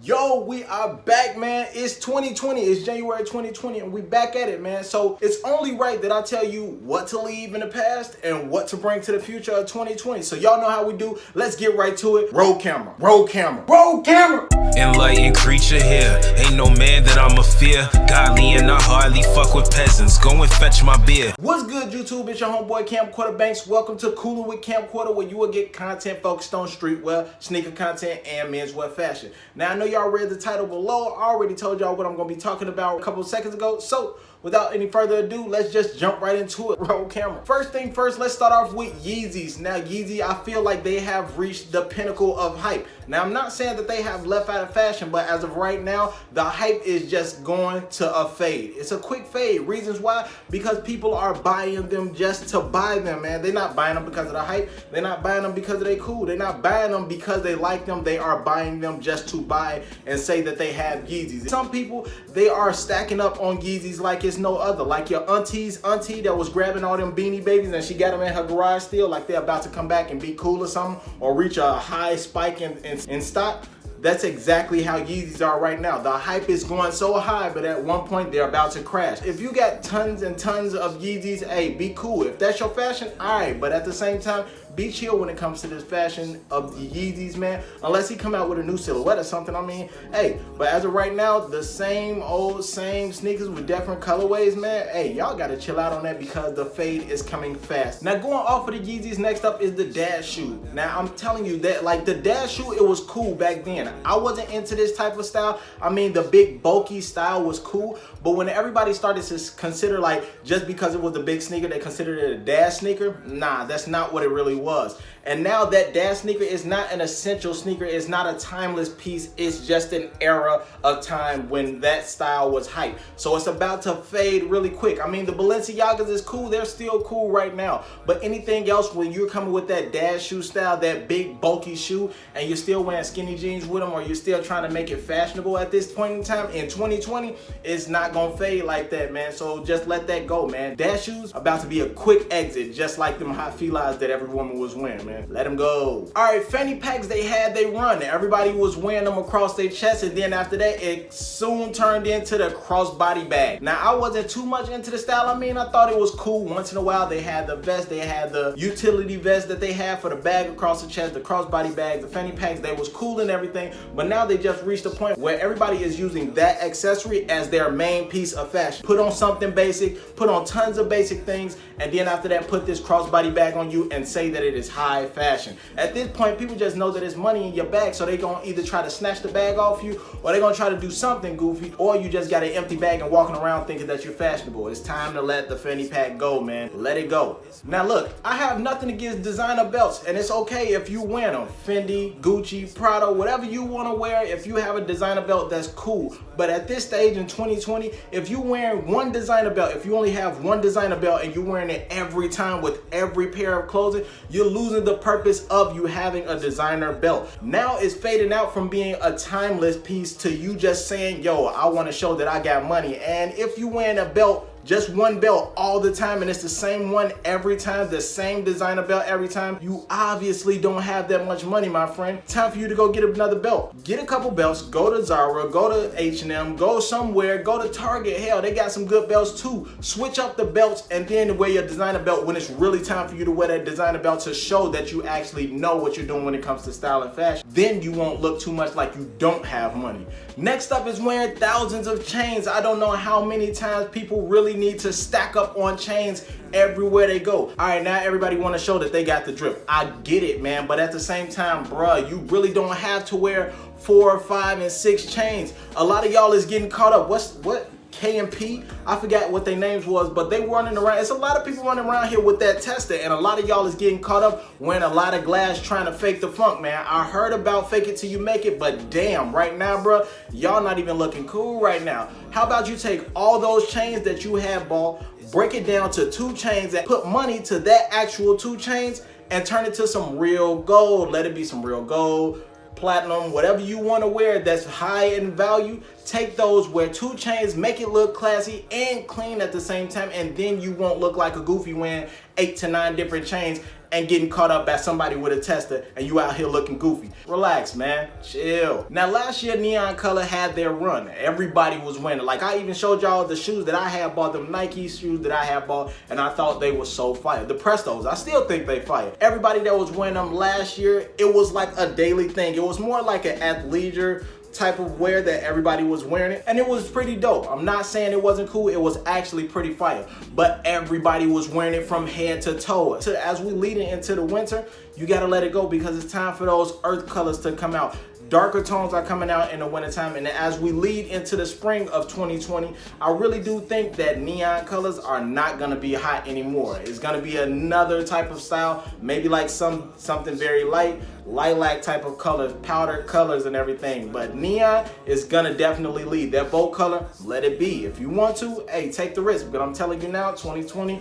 Yo, we are back, man. It's 2020. It's January 2020, and we back at it, man. So it's only right that I tell you what to leave in the past and what to bring to the future of 2020. So y'all know how we do. Let's get right to it. Roll camera. Roll camera. Roll camera. Enlightened creature here. Ain't no man that I'ma fear. Godly and I hardly fuck with peasants. Go and fetch my beer. What's good, YouTube? It's your homeboy Camcorder Banks. Welcome to Cooler with Camcorder, where you will get content focused on streetwear, sneaker content, and menswear fashion. Now, I know y'all read the title below. I already told y'all what I'm going to be talking about a couple of seconds ago. So, without any further ado, let's just jump right into it. Roll camera. First thing first, let's start off with Yeezys. Now, Yeezy, I feel like they have reached the pinnacle of hype. Now, I'm not saying that they have left out of fashion, but as of right now, the hype is just going to a fade. It's a quick fade. Reasons why? Because people are buying them just to buy them, man. They're not buying them because of the hype. They're not buying them because they cool. They're not buying them because they like them. They are buying them just to buy and say that they have Yeezys. Some people, they are stacking up on Yeezys like it's no other. Like your auntie's auntie that was grabbing all them Beanie Babies and she got them in her garage still, like they're about to come back and be cool or something, or reach a high spike in stock. That's exactly how Yeezys are right now. The hype is going so high, but at one point they're about to crash. If you got tons and tons of Yeezys, hey, be cool. If that's your fashion, all right. But at the same time, be chill when it comes to this fashion of the Yeezys, man. Unless he come out with a new silhouette or something. I mean, hey, but as of right now, the same old, same sneakers with different colorways, man. Hey, y'all gotta chill out on that because the fade is coming fast. Now, going off of the Yeezys, next up is the Dash shoe. Now, I'm telling you that, like, the Dash shoe, it was cool back then. I wasn't into this type of style. I mean, the big bulky style was cool, but when everybody started to consider, like, just because it was a big sneaker, they considered it a Dash sneaker, nah, that's not what it really was. And now that Dash sneaker is not an essential sneaker, it's not a timeless piece, it's just an era of time when that style was hype. So it's about to fade really quick. I mean, the Balenciagas is cool, they're still cool right now, but anything else, when you're coming with that Dash shoe style, that big bulky shoe, and you're still wearing skinny jeans with them, or you're still trying to make it fashionable at this point in time in 2020, it's not gonna fade like that, man. So just let that go, man. Dash shoes about to be a quick exit, just like them hot felines that every woman was wearing, man. Let them go. All right, Fanny Packs, they run. Everybody was wearing them across their chest, and then after that, it soon turned into the crossbody bag. Now, I wasn't too much into the style. I mean, I thought it was cool. Once in a while, they had the vest. They had the utility vest that they had for the bag across the chest, the crossbody bag, the Fanny Packs. They was cool and everything, but now they just reached a point where everybody is using that accessory as their main piece of fashion. Put on something basic, put on tons of basic things, and then after that, put this crossbody bag on you and say that it is high fashion. At this point, people just know that it's money in your bag, so they're gonna either try to snatch the bag off you, or they're gonna try to do something goofy, or you just got an empty bag and walking around thinking that you're fashionable. It's time to let the Fanny Pack go, man. Let it go. Now look, I have nothing against designer belts, and it's okay if you wear them. Fendi, Gucci, Prada, whatever you wanna wear, if you have a designer belt, that's cool. But at this stage in 2020, if you're wearing one designer belt, if you only have one designer belt and you're wearing it every time with every pair of clothing, you're losing the purpose of you having a designer belt. Now it's fading out from being a timeless piece to you just saying, yo, I want to show that I got money. And if you wearing a belt, just one belt all the time, and it's the same one every time, the same designer belt every time, you obviously don't have that much money, my friend. Time for you to go get another belt. Get a couple belts, go to Zara, go to H&M, go somewhere, go to Target. Hell, they got some good belts too. Switch up the belts and then wear your designer belt when it's really time for you to wear that designer belt to show that you actually know what you're doing when it comes to style and fashion. Then you won't look too much like you don't have money. Next up is wearing thousands of chains. I don't know how many times people really need to stack up on chains everywhere they go. All right, now everybody want to show that they got the drip. I get it, man, but at the same time, bruh, you really don't have to wear 4, 5, and 6 chains. A lot of y'all is getting caught up. What? K&P, I forgot what their names was, but they running around. It's a lot of people running around here with that tester, and a lot of y'all is getting caught up wearing a lot of glass trying to fake the funk, man. I heard about fake it till you make it, but damn, right now, bro, y'all not even looking cool right now. How about you take all those chains that you have, ball, break it down to 2 chains and put money to that actual 2 chains and turn it to some real gold. Let it be some real gold, platinum, whatever you want to wear that's high in value. Take those, wear 2 chains, make it look classy and clean at the same time, and then you won't look like a goofy wearing 8 to 9 different chains and getting caught up by somebody with a tester and you out here looking goofy. Relax, man. Chill. Now, last year, neon color had their run. Everybody was wearing it. Like, I even showed y'all the shoes that I had bought, them Nike shoes that I had bought, and I thought they were so fire. The Prestos, I still think they fire. Everybody that was wearing them last year, it was like a daily thing. It was more like an athleisure type of wear that everybody was wearing it, and it was pretty dope. I'm not saying it wasn't cool, it was actually pretty fire, but everybody was wearing it from head to toe. So as we lead into the winter, you gotta let it go because it's time for those earth colors to come out. Darker tones are coming out in the wintertime, and as we lead into the spring of 2020, I really do think that neon colors are not gonna be hot anymore. It's gonna be another type of style, maybe like something very light, lilac type of colors, powdered colors and everything, but neon is gonna definitely lead. That bold color, let it be. If you want to, hey, take the risk, but I'm telling you now, 2020,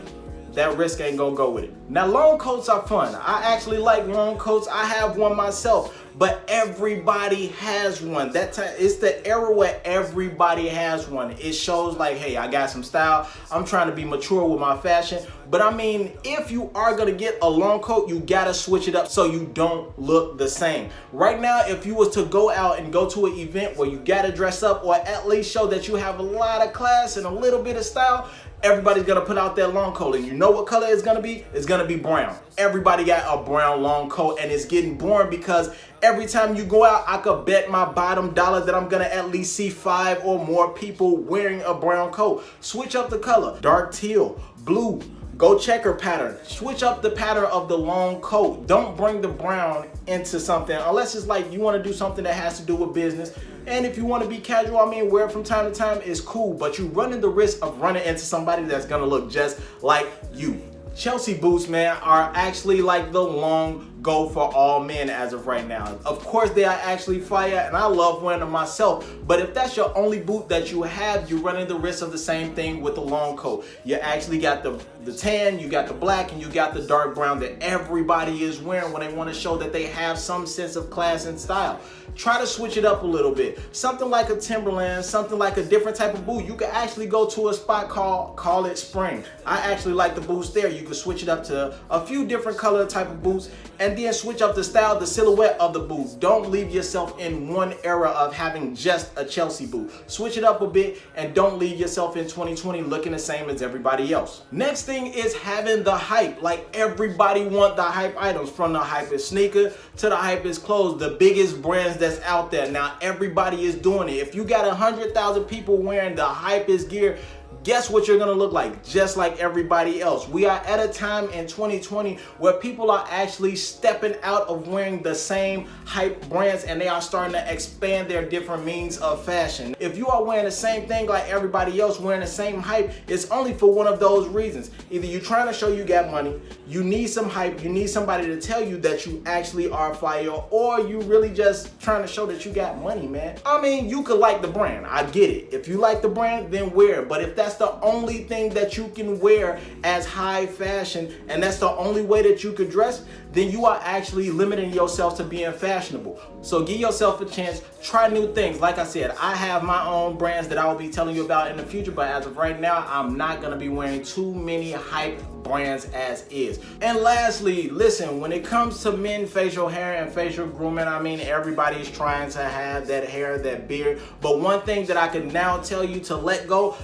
that risk ain't gonna go with it. Now, long coats are fun. I actually like long coats. I have one myself, but everybody has one. It's the era where everybody has one. It shows like, hey, I got some style. I'm trying to be mature with my fashion. But I mean, if you are gonna get a long coat, you gotta switch it up so you don't look the same. Right now, if you was to go out and go to an event where you gotta dress up or at least show that you have a lot of class and a little bit of style, everybody's gonna put out their long coat, and you know what color it's gonna be? It's gonna be brown. Everybody got a brown long coat, and it's getting boring because every time you go out, I could bet my bottom dollar that I'm gonna at least see 5 or more people wearing a brown coat. Switch up the color, dark teal, blue, go checker pattern. Switch up the pattern of the long coat. Don't bring the brown into something unless it's like you wanna do something that has to do with business. And if you want to be casual, I mean, wear it from time to time is cool, but you running the risk of running into somebody that's gonna look just like you. Chelsea boots, man, are actually like the long go for all men as of right now. Of course, they are actually fire, and I love wearing them myself, but if that's your only boot that you have, you're running the risk of the same thing with the long coat. You actually got the tan, you got the black, and you got the dark brown that everybody is wearing when they want to show that they have some sense of class and style. Try to switch it up a little bit. Something like a Timberland, something like a different type of boot. You can actually go to a spot call it spring. I actually like the boots there. You can switch it up to a few different color type of boots and then switch up the style, the silhouette of the boot. Don't leave yourself in one era of having just a Chelsea boot. Switch it up a bit and don't leave yourself in 2020 looking the same as everybody else. Next thing is having the hype. Like, everybody want the hype items, from the hypest sneaker to the hypest clothes, the biggest brands that's out there. Now everybody is doing it. If you got 100,000 people wearing the hypest gear, guess what you're gonna look like? Just like everybody else. We are at a time in 2020 where people are actually stepping out of wearing the same hype brands, and they are starting to expand their different means of fashion. If you are wearing the same thing like everybody else, wearing the same hype, it's only for one of those reasons. Either you're trying to show you got money, you need some hype, you need somebody to tell you that you actually are fire, or you really just trying to show that you got money, man. I mean, you could like the brand, I get it. If you like the brand, then wear it. But if that's the only thing that you can wear as high fashion, and that's the only way that you could dress, then you are actually limiting yourself to being fashionable. So give yourself a chance, try new things. Like I said, I have my own brands that I will be telling you about in the future, but as of right now, I'm not gonna be wearing too many hype brands as is. And lastly, listen, when it comes to men facial hair and facial grooming, I mean, everybody's trying to have that hair, that beard, but one thing that I can now tell you to let go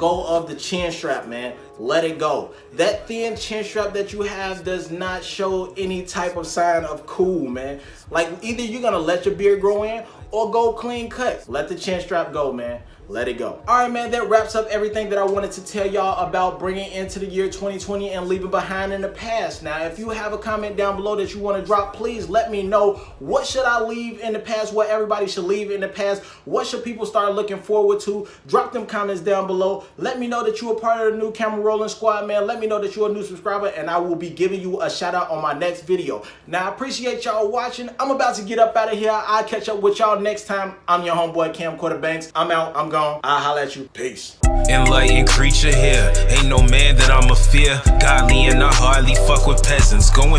of the chin strap, man. Let it go. That thin chin strap that you have does not show any type of sign of cool, man. Like, either you're gonna let your beard grow in or go clean cut. Let the chin strap go, man. Let it go. All right, man, that wraps up everything that I wanted to tell y'all about bringing into the year 2020 and leaving behind in the past. Now, if you have a comment down below that you want to drop, please let me know. What should I leave in the past? What everybody should leave in the past? What should people start looking forward to? Drop them comments down below. Let me know that you're a part of the new Camera Rolling Squad, man. Let me know that you're a new subscriber, and I will be giving you a shout out on my next video. Now, I appreciate y'all watching. I'm about to get up out of here. I'll catch up with y'all next time. I'm your homeboy, Camcorder Banks. I'm out. I'm gone. I'll holler at you. Peace. Enlightened creature here. Ain't no man that I'ma fear. Godly and I hardly fuck with peasants. Going